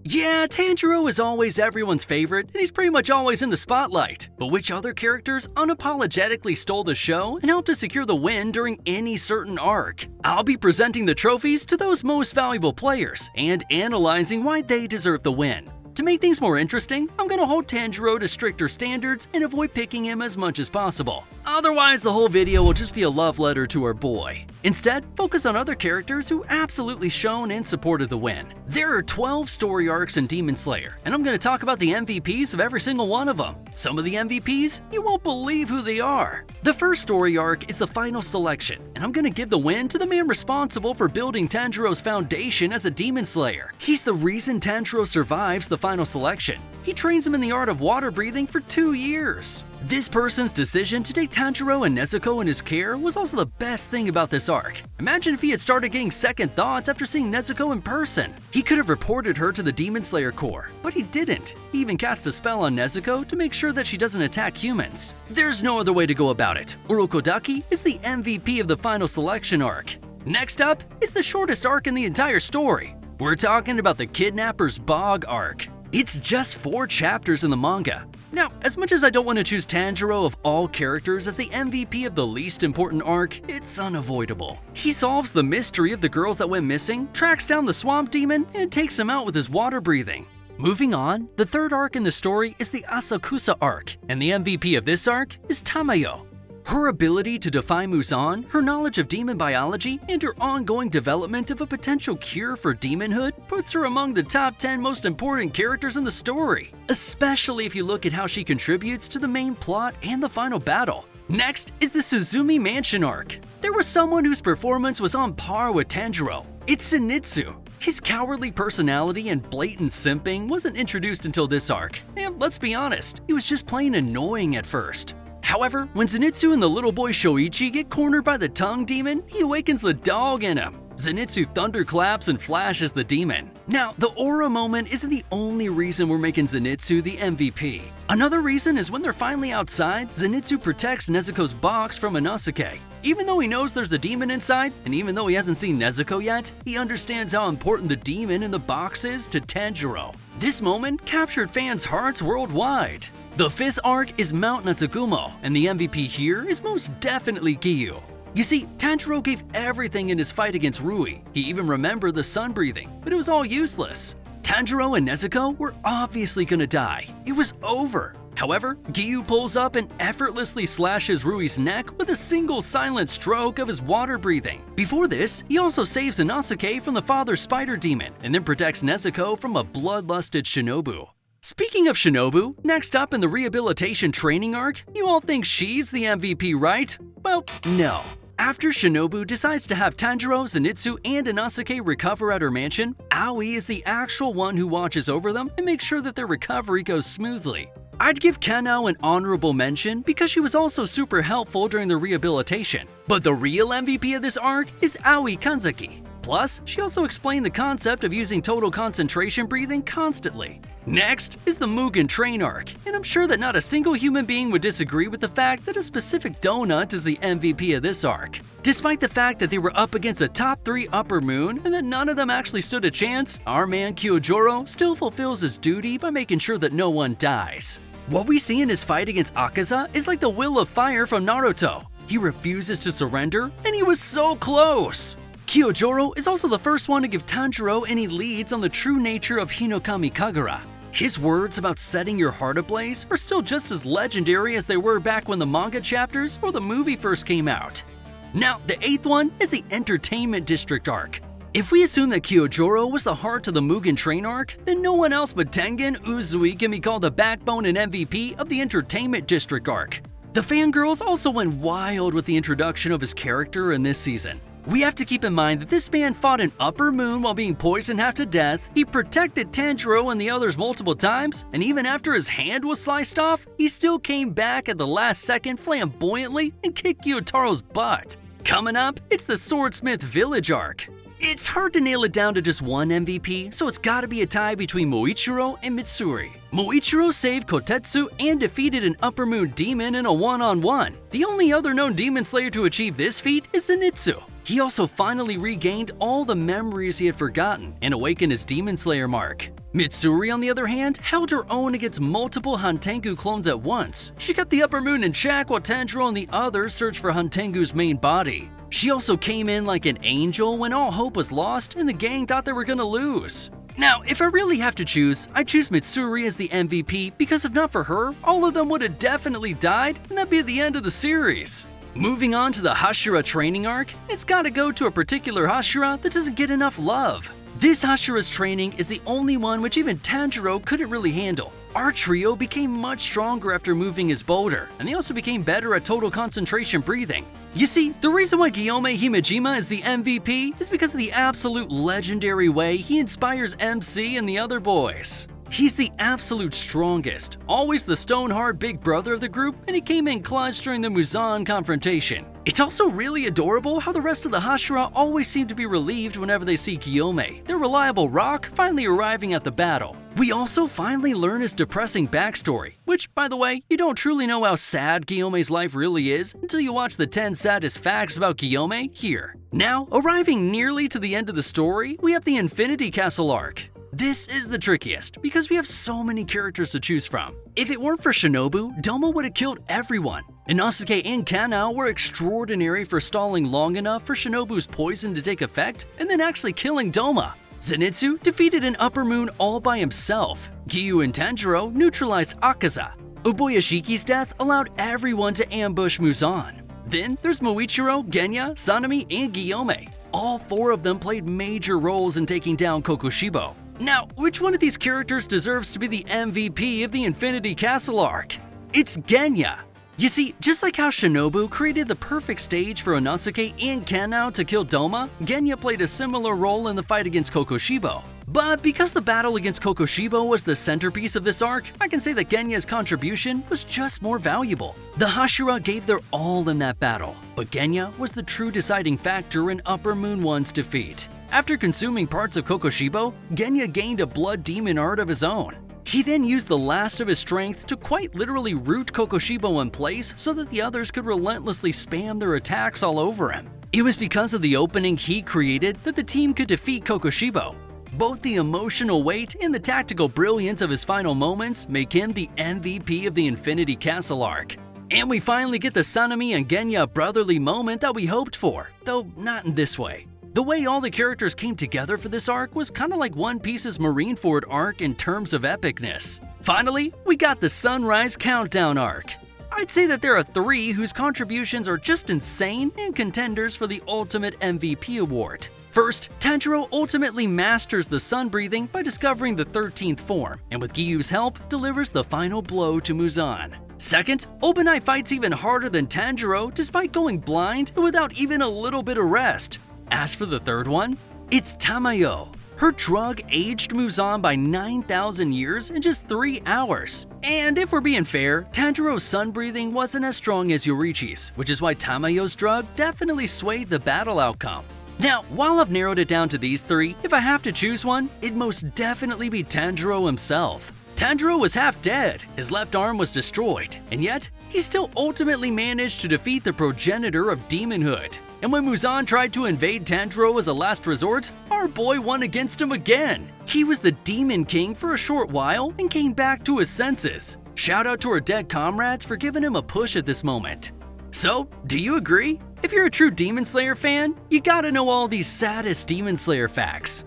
Yeah, Tanjiro is always everyone's favorite, and he's pretty much always in the spotlight. But which other characters unapologetically stole the show and helped to secure the win during any certain arc? I'll be presenting the trophies to those most valuable players and analyzing why they deserve the win. To make things more interesting, I'm gonna hold Tanjiro to stricter standards and avoid picking him as much as possible. Otherwise, the whole video will just be a love letter to our boy. Instead, focus on other characters who absolutely shone and supported the win. There are 12 story arcs in Demon Slayer, and I'm gonna talk about the MVPs of every single one of them. Some of the MVPs, you won't believe who they are. The first story arc is the final selection, and I'm gonna give the win to the man responsible for building Tanjiro's foundation as a Demon Slayer. He's the reason Tanjiro survives the final selection. He trains him in the art of water breathing for 2 years. This person's decision to take Tanjiro and Nezuko in his care was also the best thing about this arc. Imagine if he had started getting second thoughts after seeing Nezuko in person. He could have reported her to the Demon Slayer Corps, but he didn't. He even cast a spell on Nezuko to make sure that she doesn't attack humans. There's no other way to go about it. Urokodaki is the MVP of the final selection arc. Next up is the shortest arc in the entire story. We're talking about the Kidnapper's Bog arc. It's just 4 chapters in the manga. Now, as much as I don't want to choose Tanjiro of all characters as the MVP of the least important arc, it's unavoidable. He solves the mystery of the girls that went missing, tracks down the swamp demon, and takes him out with his water breathing. Moving on, the third arc in the story is the Asakusa arc, and the MVP of this arc is Tamayo. Her ability to defy Muzan, her knowledge of demon biology, and her ongoing development of a potential cure for demonhood puts her among the top 10 most important characters in the story, especially if you look at how she contributes to the main plot and the final battle. Next is the Suzumi Mansion arc. There was someone whose performance was on par with Tanjiro. It's Zenitsu. His cowardly personality and blatant simping wasn't introduced until this arc, and let's be honest, he was just plain annoying at first. However, when Zenitsu and the little boy Shoichi get cornered by the tongue demon, he awakens the dog in him. Zenitsu thunderclaps and flashes the demon. Now, the aura moment isn't the only reason we're making Zenitsu the MVP. Another reason is when they're finally outside, Zenitsu protects Nezuko's box from Inosuke. Even though he knows there's a demon inside, and even though he hasn't seen Nezuko yet, he understands how important the demon in the box is to Tanjiro. This moment captured fans' hearts worldwide. The 5th arc is Mount Natsugumo, and the MVP here is most definitely Giyu. You see, Tanjiro gave everything in his fight against Rui. He even remembered the sun breathing, but it was all useless. Tanjiro and Nezuko were obviously gonna die. It was over. However, Giyu pulls up and effortlessly slashes Rui's neck with a single silent stroke of his water breathing. Before this, he also saves Inosuke from the father spider demon, and then protects Nezuko from a bloodlusted Shinobu. Speaking of Shinobu, next up in the rehabilitation training arc, you all think she's the MVP, right? Well, no. After Shinobu decides to have Tanjiro, Zenitsu, and Inosuke recover at her mansion, Aoi is the actual one who watches over them and makes sure that their recovery goes smoothly. I'd give Kanao an honorable mention because she was also super helpful during the rehabilitation. But the real MVP of this arc is Aoi Kanzaki. Plus, she also explained the concept of using total concentration breathing constantly. Next is the Mugen Train arc, and I'm sure that not a single human being would disagree with the fact that a specific donut is the MVP of this arc. Despite the fact that they were up against a top 3 upper moon and that none of them actually stood a chance, our man Kyojuro still fulfills his duty by making sure that no one dies. What we see in his fight against Akaza is like the will of fire from Naruto. He refuses to surrender, and he was so close! Kyojuro is also the first one to give Tanjiro any leads on the true nature of Hinokami Kagura. His words about setting your heart ablaze are still just as legendary as they were back when the manga chapters or the movie first came out. Now, the 8th one is the Entertainment District arc. If we assume that Kyojuro was the heart to the Mugen Train arc, then no one else but Tengen Uzui can be called the backbone and MVP of the Entertainment District arc. The fangirls also went wild with the introduction of his character in this season. We have to keep in mind that this man fought an upper moon while being poisoned half to death, he protected Tanjiro and the others multiple times, and even after his hand was sliced off, he still came back at the last second flamboyantly and kicked Gyotaro's butt. Coming up, it's the Swordsmith Village arc. It's hard to nail it down to just one MVP, so it's gotta be a tie between Moichiro and Mitsuri. Moichiro saved Kotetsu and defeated an Upper Moon demon in a one-on-one. The only other known demon slayer to achieve this feat is Zenitsu. He also finally regained all the memories he had forgotten and awakened his demon slayer mark. Mitsuri, on the other hand, held her own against multiple Hantengu clones at once. She kept the upper moon in check while Tanjiro and the others searched for Hantengu's main body. She also came in like an angel when all hope was lost and the gang thought they were gonna lose. Now, if I really have to choose, I'd choose Mitsuri as the MVP because if not for her, all of them would have definitely died and that'd be the end of the series. Moving on to the Hashira training arc, it's gotta go to a particular Hashira that doesn't get enough love. This Hashira's training is the only one which even Tanjiro couldn't really handle. Our trio became much stronger after moving his boulder, and they also became better at total concentration breathing. You see, the reason why Guillaume Himejima is the MVP is because of the absolute legendary way he inspires MC and the other boys. He's the absolute strongest, always the stone-hard big brother of the group, and he came in clutch during the Muzan confrontation. It's also really adorable how the rest of the Hashira always seem to be relieved whenever they see Guillaume, their reliable rock, finally arriving at the battle. We also finally learn his depressing backstory, which, by the way, you don't truly know how sad Guillaume's life really is until you watch the 10 saddest facts about Guillaume here. Now, arriving nearly to the end of the story, we have the Infinity Castle arc. This is the trickiest because we have so many characters to choose from. If it weren't for Shinobu, Doma would have killed everyone. Inosuke and Kanao were extraordinary for stalling long enough for Shinobu's poison to take effect and then actually killing Doma. Zenitsu defeated an upper moon all by himself. Giyu and Tanjiro neutralized Akaza. Uboyashiki's death allowed everyone to ambush Muzan. Then there's Muichiro, Genya, Sanemi, and Guillaume. All four of them played major roles in taking down Kokushibo. Now, which one of these characters deserves to be the MVP of the Infinity Castle arc? It's Genya. You see, just like how Shinobu created the perfect stage for Inosuke and Kanao to kill Doma, Genya played a similar role in the fight against Kokushibo. But because the battle against Kokushibo was the centerpiece of this arc, I can say that Genya's contribution was just more valuable. The Hashira gave their all in that battle, but Genya was the true deciding factor in Upper Moon 1's defeat. After consuming parts of Kokushibo, Genya gained a blood demon art of his own. He then used the last of his strength to quite literally root Kokushibo in place so that the others could relentlessly spam their attacks all over him. It was because of the opening he created that the team could defeat Kokushibo. Both the emotional weight and the tactical brilliance of his final moments make him the MVP of the Infinity Castle arc. And we finally get the Sanemi and Genya brotherly moment that we hoped for, though not in this way. The way all the characters came together for this arc was kinda like One Piece's Marineford arc in terms of epicness. Finally, we got the Sunrise Countdown arc. I'd say that there are three whose contributions are just insane and contenders for the ultimate MVP award. First, Tanjiro ultimately masters the sun breathing by discovering the 13th form, and with Giyu's help, delivers the final blow to Muzan. Second, Obanai fights even harder than Tanjiro despite going blind and without even a little bit of rest. As for the third one, it's Tamayo. Her drug aged Muzan by 9,000 years in just 3 hours. And if we're being fair, Tanjiro's sun breathing wasn't as strong as Yorichi's, which is why Tamayo's drug definitely swayed the battle outcome. Now, while I've narrowed it down to these three, if I have to choose one, it'd most definitely be Tanjiro himself. Tanjiro was half dead, his left arm was destroyed, and yet, he still ultimately managed to defeat the progenitor of demonhood. And when Muzan tried to invade Tanjiro as a last resort, our boy won against him again. He was the Demon King for a short while and came back to his senses. Shout out to our dead comrades for giving him a push at this moment. So, do you agree? If you're a true Demon Slayer fan, you gotta know all these saddest Demon Slayer facts.